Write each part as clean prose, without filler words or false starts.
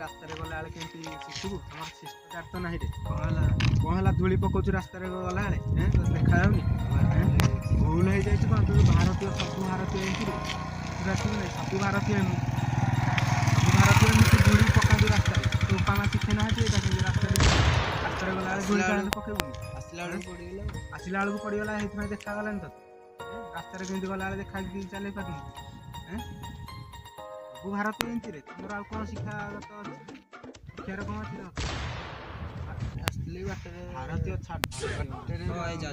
रास्ता रे गला केमती शिखबू हमर शिष्टाचार तो नाही रे कहला धूली पकोछु रास्ता रे गला रे हैं तो देखा जाउनी भूल हो जाई तो भारतीय सब भारतीय एंती रे पूरा ठीक नहीं सब भारतीय धूली पका रास्ता रे तो पाना शिखे ना जे रास्ता रे गला धूली काहे पकेबू आसिला बेलू पड़ी गला हेतु देखा गलान तो रास्ता रे केमती गला देखा चले पाती हैं सब भारतीय एंती रे तुमरा आ कोन शिक्षागत शिक्षार कोन अछि असली बात रे भारतीय छाड़ होय जा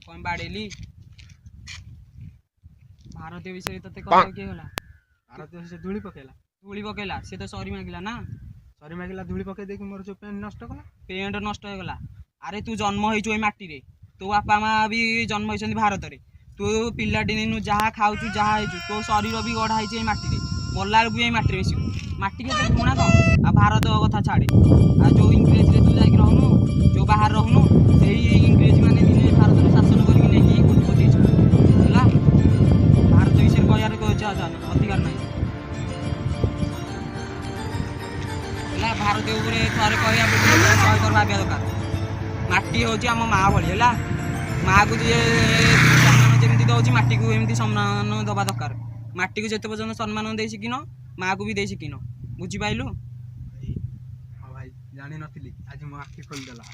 कोन बाडेली भारतीय विषय तते कहले के होला भारतीय से धूली पकेला से तो सॉरी मागिला ना सॉरी मागिला धूली पके देख मोर जो पेंट नष्ट हो गला अरे तू जन्म होइछु ए माटी रे तो बापा मां भी जन्म होइछन भारत रे तू पिला दिनु जहा खाउछु जहा हेछु तो शरीर भी गढ़ा हेछि ए माटी रे मल्ला बेलू ए माटी रे मिसिउ माटी के गुणा तो आ भारत कथा छाड़े आ जो इंग्रेज रे तू जाई रहनु जो बाहर रहनु सेही इंग्रेज माने दिने भारत रे शासन करि के लेकी कुछ देछु होला भारत विषय कहयार को जा अधिकार नाही होला भारत ऊपर थरे कहया सही कर भाबिया दरकार माटी होछि हम मां भली होला माँ को जी सम्मान जमी दौर माटी को एमती सम्मान दबा दरकार माटी को जिते पर्यटन सम्मान दे शिखिन माँ को भी दे शिखिन बुझीपाइलु भाई जानी नथिली आज मो आखि खोल देला।